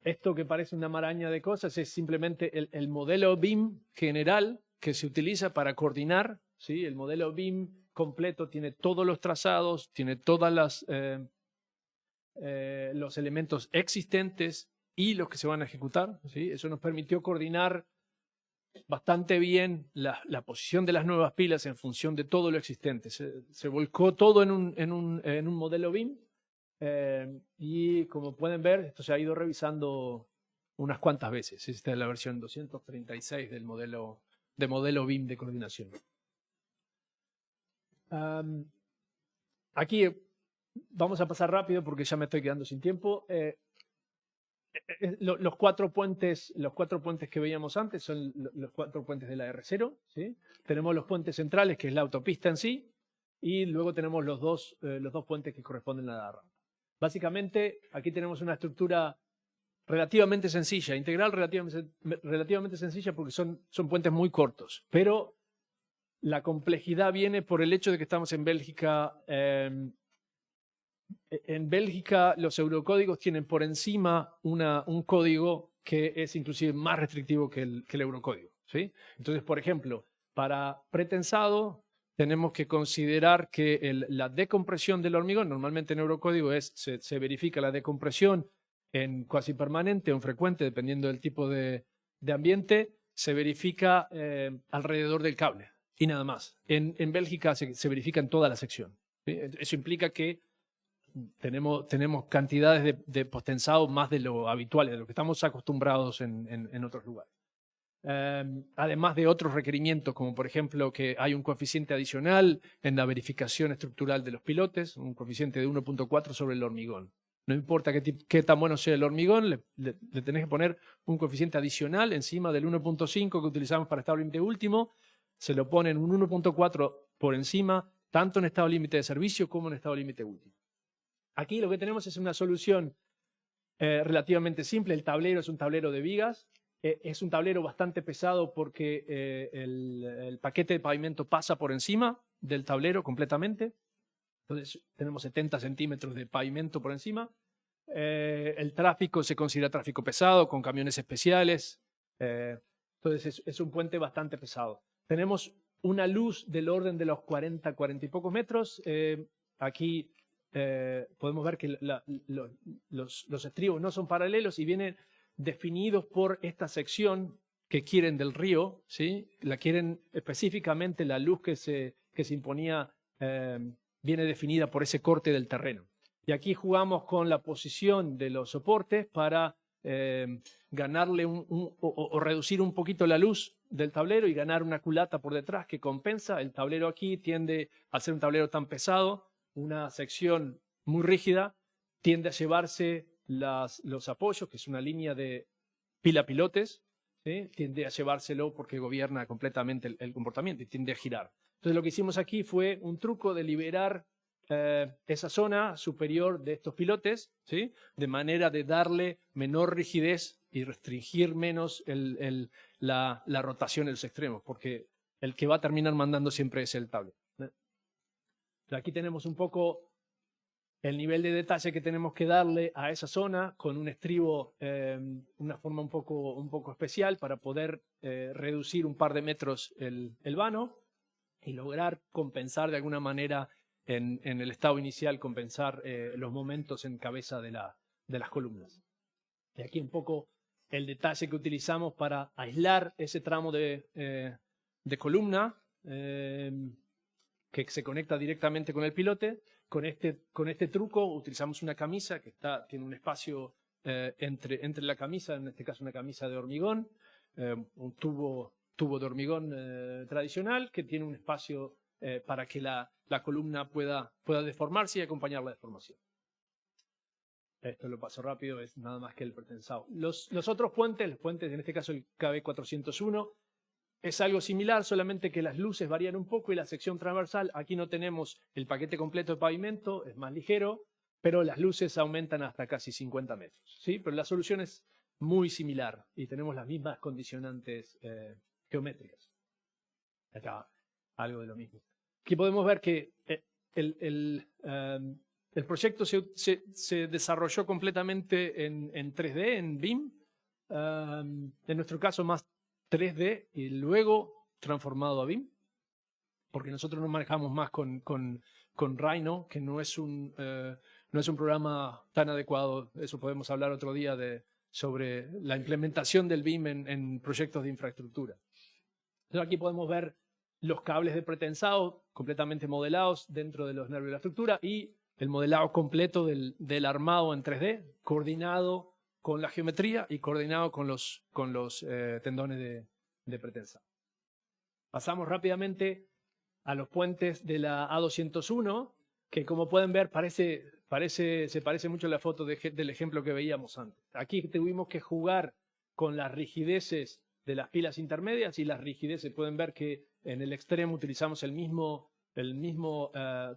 Esto que parece una maraña de cosas es simplemente el modelo BIM general que se utiliza para coordinar. ¿Sí? El modelo BIM completo tiene todos los trazados, tiene todos los elementos existentes y los que se van a ejecutar. ¿Sí? Eso nos permitió coordinar bastante bien la posición de las nuevas pilas en función de todo lo existente. Se volcó todo en un modelo BIM. Y como pueden ver, esto se ha ido revisando unas cuantas veces. Esta es la versión 236 del modelo BIM de coordinación. Aquí vamos a pasar rápido porque ya me estoy quedando sin tiempo. Los 4 puentes que veíamos antes son los 4 puentes de la R0. ¿Sí? Tenemos los puentes centrales, que es la autopista en sí, y luego tenemos los dos puentes que corresponden a la rampa. Básicamente, aquí tenemos una estructura relativamente sencilla, integral relativamente sencilla porque son puentes muy cortos, pero la complejidad viene por el hecho de que estamos en Bélgica En Bélgica los eurocódigos tienen por encima un código que es inclusive más restrictivo que el eurocódigo, ¿sí? Entonces, por ejemplo, para pretensado tenemos que considerar que la decompresión del hormigón, normalmente en eurocódigo se verifica la decompresión en cuasi permanente o en frecuente, dependiendo del tipo de ambiente, se verifica alrededor del cable y nada más. En Bélgica se verifica en toda la sección, ¿sí? Eso implica que tenemos cantidades de potensado más de lo habitual, de lo que estamos acostumbrados en otros lugares. Además de otros requerimientos, como por ejemplo que hay un coeficiente adicional en la verificación estructural de los pilotes, un coeficiente de 1.4 sobre el hormigón. No importa qué tan bueno sea el hormigón, le tenés que poner un coeficiente adicional encima del 1.5 que utilizamos para estado límite último, se lo ponen un 1.4 por encima, tanto en estado límite de servicio como en estado límite último. Aquí lo que tenemos es una solución relativamente simple. El tablero es un tablero de vigas. Es un tablero bastante pesado porque el paquete de pavimento pasa por encima del tablero completamente. Entonces tenemos 70 centímetros de pavimento por encima. El tráfico se considera tráfico pesado con camiones especiales. Entonces es un puente bastante pesado. Tenemos una luz del orden de los 40 y pocos metros. Aquí podemos ver que los estribos no son paralelos y vienen definidos por esta sección que quieren del río, ¿sí? La quieren específicamente, la luz que se imponía viene definida por ese corte del terreno. Y aquí jugamos con la posición de los soportes para ganarle o reducir un poquito la luz del tablero y ganar una culata por detrás que compensa. El tablero aquí tiende a ser un tablero tan pesado, una sección muy rígida, tiende a llevarse los apoyos, que es una línea de pila-pilotes, ¿sí? Tiende a llevárselo porque gobierna completamente el comportamiento y tiende a girar. Entonces lo que hicimos aquí fue un truco de liberar esa zona superior de estos pilotes, ¿sí? De manera de darle menor rigidez y restringir menos la rotación en los extremos, porque el que va a terminar mandando siempre es el tablero. Aquí tenemos un poco el nivel de detalle que tenemos que darle a esa zona con un estribo, una forma un poco especial para poder reducir un par de metros el vano y lograr compensar de alguna manera en el estado inicial, compensar los momentos en cabeza de las columnas. Y aquí un poco el detalle que utilizamos para aislar ese tramo de columna que se conecta directamente con el pilote. Con este truco utilizamos una camisa que tiene un espacio entre la camisa, en este caso una camisa de hormigón, un tubo de hormigón tradicional que tiene un espacio para que la columna pueda deformarse y acompañar la deformación. Esto lo paso rápido, es nada más que el pretensado. Los otros puentes, en este caso el KB401, es algo similar, solamente que las luces varían un poco y la sección transversal, aquí no tenemos el paquete completo de pavimento, es más ligero, pero las luces aumentan hasta casi 50 metros, ¿sí? Pero la solución es muy similar y tenemos las mismas condicionantes geométricas. Acá, algo de lo mismo. Aquí podemos ver que el proyecto se desarrolló completamente en 3D, en BIM. En nuestro caso más 3D y luego transformado a BIM, porque nosotros nos manejamos más con Rhino, que no es un programa tan adecuado. Eso podemos hablar otro día sobre la implementación del BIM en proyectos de infraestructura. Entonces aquí podemos ver los cables de pretensado completamente modelados dentro de los nervios de la estructura y el modelado completo del armado en 3D, coordinado con la geometría y coordinado con los tendones de pretensado. Pasamos rápidamente a los puentes de la A201, que como pueden ver se parece mucho a la foto del ejemplo que veíamos antes. Aquí tuvimos que jugar con las rigideces de las pilas intermedias y las rigideces. Pueden ver que en el extremo utilizamos el mismo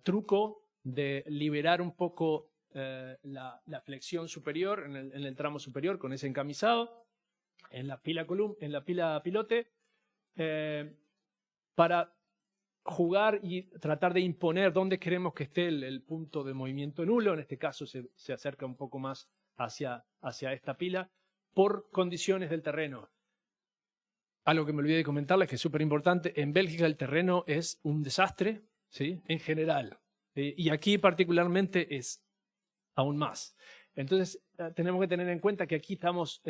truco de liberar un poco la flexión superior en el tramo superior con ese encamisado en la pila pilote para jugar y tratar de imponer dónde queremos que esté el punto de movimiento nulo. En este caso se acerca un poco más hacia esta pila por condiciones del terreno. Algo que me olvidé de comentarles que es súper importante, en Bélgica el terreno es un desastre, ¿sí? En general. Y aquí particularmente es aún más. Entonces tenemos que tener en cuenta que aquí estamos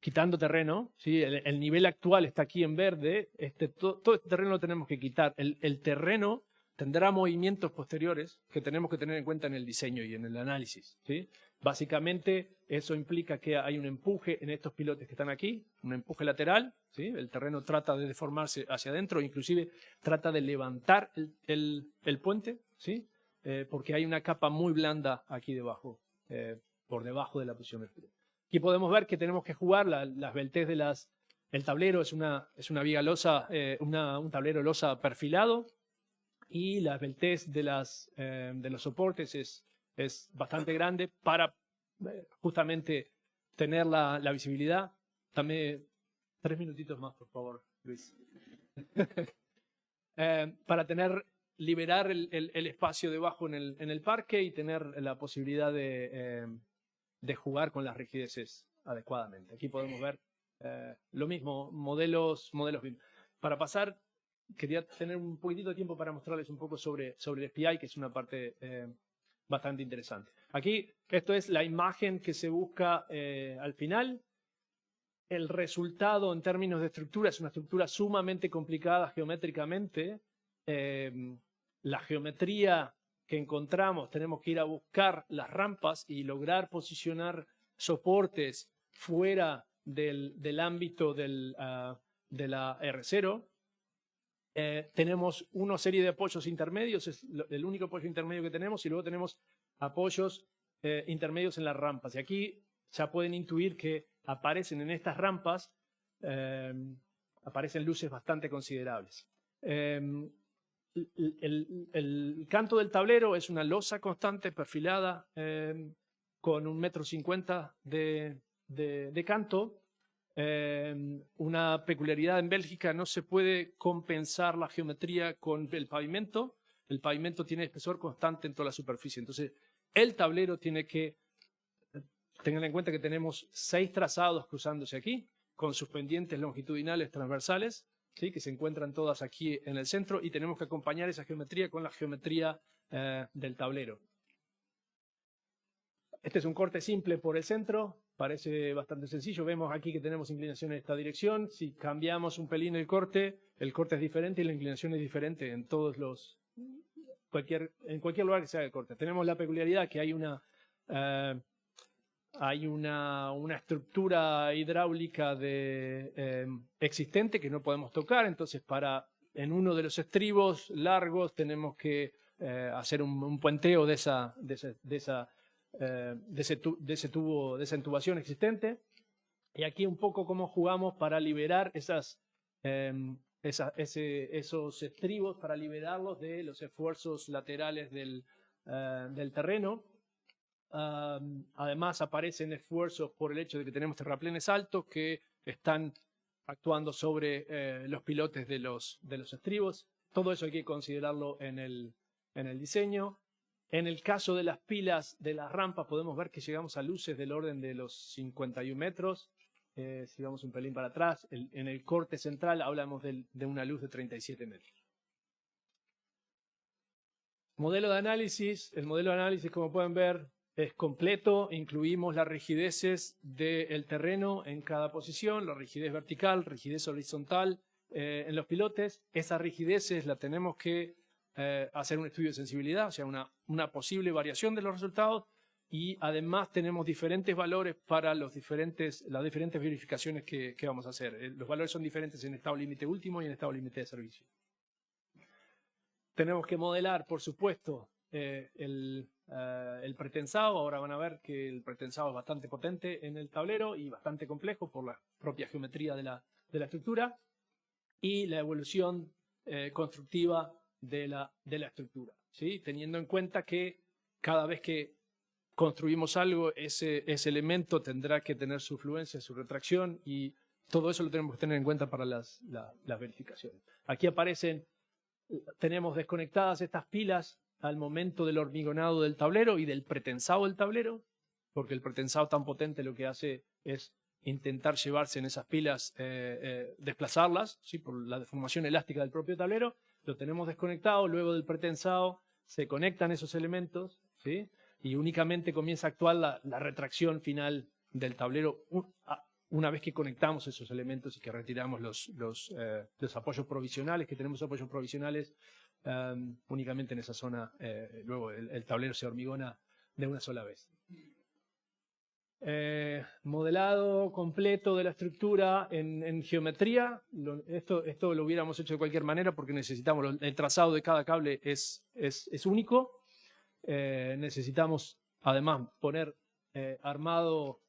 quitando terreno, ¿sí? El nivel actual está aquí en verde, todo este terreno lo tenemos que quitar. El terreno tendrá movimientos posteriores que tenemos que tener en cuenta en el diseño y en el análisis, ¿sí? Básicamente eso implica que hay un empuje en estos pilotes que están aquí, un empuje lateral, ¿sí? El terreno trata de deformarse hacia adentro, inclusive trata de levantar el puente, ¿sí? Porque hay una capa muy blanda aquí debajo, por debajo de la posición vertical. Aquí podemos ver que tenemos que jugar las beltés de el tablero, es una viga losa, un tablero losa perfilado, y las beltés de los soportes es bastante grande para justamente tener la visibilidad. Dame 3 minutitos más, por favor, Luis. Para liberar el espacio debajo en el parque y tener la posibilidad de jugar con las rigideces adecuadamente. Aquí podemos ver lo mismo, modelos BIM. Para pasar, quería tener un poquitito de tiempo para mostrarles un poco sobre el SPI, que es una parte bastante interesante. Aquí, esto es la imagen que se busca al final. El resultado en términos de estructura es una estructura sumamente complicada geométricamente. La geometría que encontramos, tenemos que ir a buscar las rampas y lograr posicionar soportes fuera del ámbito de la R0. Tenemos una serie de apoyos intermedios, es el único apoyo intermedio que tenemos, y luego tenemos apoyos intermedios en las rampas. Y aquí ya pueden intuir que aparecen en estas rampas, aparecen luces bastante considerables. El canto del tablero es una losa constante perfilada con 1,50 m de canto. Una peculiaridad en Bélgica: no se puede compensar la geometría con el pavimento. El pavimento tiene espesor constante en toda la superficie. Entonces, el tablero tiene que... Tengan en cuenta que tenemos 6 trazados cruzándose aquí, con sus pendientes longitudinales transversales, ¿sí? Que se encuentran todas aquí en el centro, y tenemos que acompañar esa geometría con la geometría del tablero. Este es un corte simple por el centro, parece bastante sencillo. Vemos aquí que tenemos inclinación en esta dirección. Si cambiamos un pelín el corte es diferente y la inclinación es diferente en todos en cualquier lugar que se haga el corte. Tenemos la peculiaridad que hay una estructura hidráulica existente que no podemos tocar. Entonces, en uno de los estribos largos tenemos que hacer un puenteo de esa intubación existente. Y aquí un poco cómo jugamos para liberar esos estribos, para liberarlos de los esfuerzos laterales del terreno. Además aparecen esfuerzos por el hecho de que tenemos terraplenes altos que están actuando sobre los pilotes de los estribos. Todo eso hay que considerarlo en el diseño. En el caso de las pilas de las rampas podemos ver que llegamos a luces del orden de los 51 metros. Si vamos un pelín para atrás, en el corte central hablamos de una luz de 37 metros. Modelo de análisis. El modelo de análisis, como pueden ver, es completo. Incluimos las rigideces del terreno en cada posición, la rigidez vertical, rigidez horizontal en los pilotes. Esas rigideces las tenemos que hacer un estudio de sensibilidad, o sea, una posible variación de los resultados, y además tenemos diferentes valores para las diferentes verificaciones que vamos a hacer. Los valores son diferentes en estado límite último y en estado límite de servicio. Tenemos que modelar, por supuesto, el pretensado. Ahora van a ver que el pretensado es bastante potente en el tablero y bastante complejo por la propia geometría de la estructura, y la evolución constructiva de la estructura, ¿sí? Teniendo en cuenta que cada vez que construimos algo, ese elemento tendrá que tener su fluencia, su retracción, y Todo eso lo tenemos que tener en cuenta para las verificaciones. Aquí tenemos desconectadas estas pilas al momento del hormigonado del tablero y del pretensado del tablero, porque el pretensado tan potente lo que hace es intentar llevarse en esas pilas, desplazarlas, ¿sí? Por la deformación elástica del propio tablero. Lo tenemos desconectado, luego del pretensado se conectan esos elementos, ¿sí? Y únicamente comienza a actuar la retracción final del tablero una vez que conectamos esos elementos y que retiramos los apoyos provisionales, que tenemos apoyos provisionales únicamente en esa zona, luego el tablero se hormigona de una sola vez. Modelado completo de la estructura en geometría. Esto lo hubiéramos hecho de cualquier manera porque necesitamos, el trazado de cada cable es único. Necesitamos además poner armado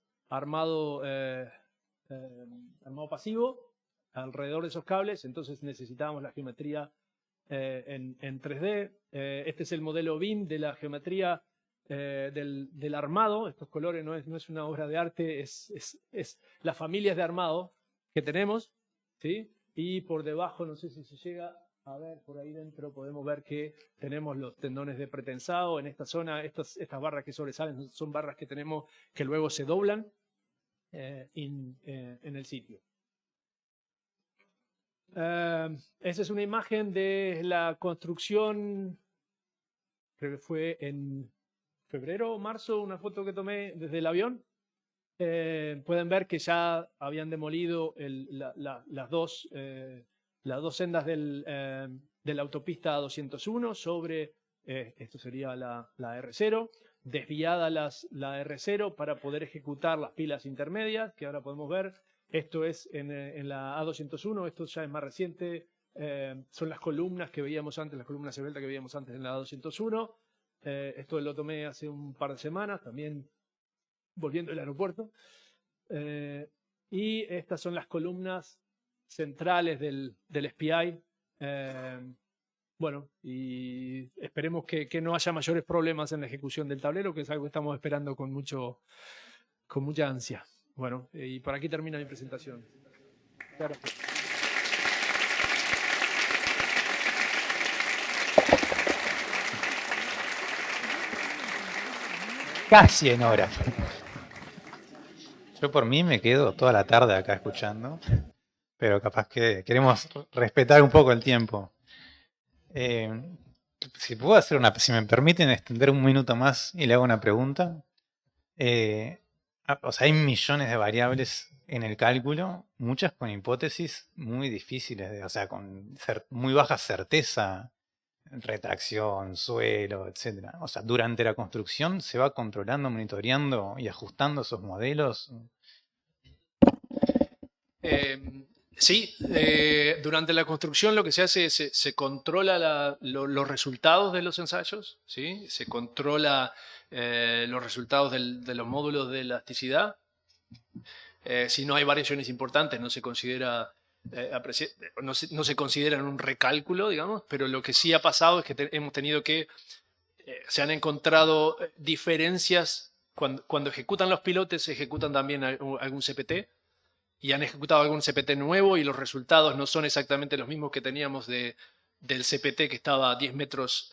pasivo alrededor de esos cables, entonces necesitamos la geometría en 3D. Este es el modelo BIM de la geometría del armado. Estos colores no es una obra de arte, es las familias de armado que tenemos, ¿sí? Y por debajo, no sé si se llega a ver, por ahí dentro podemos ver que tenemos los tendones de pretensado. En esta zona, estas barras que sobresalen son barras que tenemos que luego se doblan en el sitio. Esa es una imagen de la construcción, creo que fue en febrero o marzo, una foto que tomé desde el avión. Pueden ver que ya habían demolido las dos sendas de la autopista 201 sobre, esto sería la R0, desviada la R0 para poder ejecutar las pilas intermedias, que ahora podemos ver. Esto es en la A201, esto ya es más reciente, son las columnas que veíamos antes, las columnas esbeltas que veíamos antes en la A201. Esto lo tomé hace un par de semanas, también volviendo del aeropuerto. Y estas son las columnas centrales del SPI. Bueno, y esperemos que no haya mayores problemas en la ejecución del tablero, que es algo que estamos esperando con mucha ansia. Bueno, y por aquí termina mi presentación. Gracias. Casi en hora. Yo por mí me quedo toda la tarde acá escuchando, pero capaz que queremos respetar un poco el tiempo. Si puedo hacer si me permiten extender un minuto más y le hago una pregunta. O sea, hay millones de variables en el cálculo, muchas con hipótesis muy difíciles, o sea, con muy baja certeza, retracción, suelo, etc. O sea, durante la construcción se va controlando, monitoreando y ajustando esos modelos. Sí, durante la construcción lo que se hace es se controla los resultados de los ensayos, ¿sí? Se controla los resultados de los módulos de elasticidad. Si no hay variaciones importantes, no se considera no se considera un recálculo, digamos, pero lo que sí ha pasado es que hemos tenido que se han encontrado diferencias cuando ejecutan los pilotes, se ejecutan también algún CPT. Y han ejecutado algún CPT nuevo y los resultados no son exactamente los mismos que teníamos del CPT que estaba a 10 metros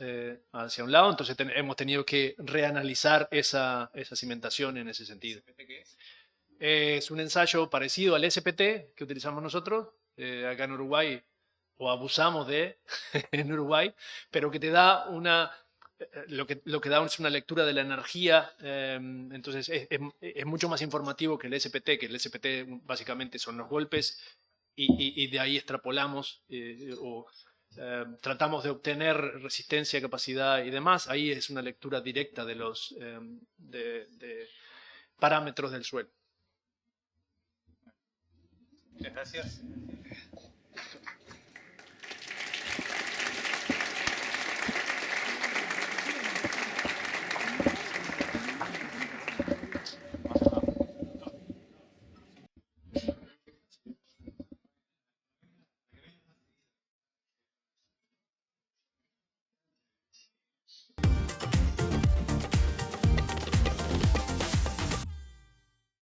hacia un lado. Entonces hemos tenido que reanalizar esa cimentación en ese sentido. ¿CPT qué es? Es un ensayo parecido al SPT que utilizamos nosotros acá en Uruguay, o abusamos de en Uruguay, pero que te da lo que da es una lectura de la energía, entonces es mucho más informativo que el SPT, básicamente son los golpes y de ahí extrapolamos o tratamos de obtener resistencia, capacidad y demás. Ahí es una lectura directa de los de parámetros del suelo. Muchas gracias.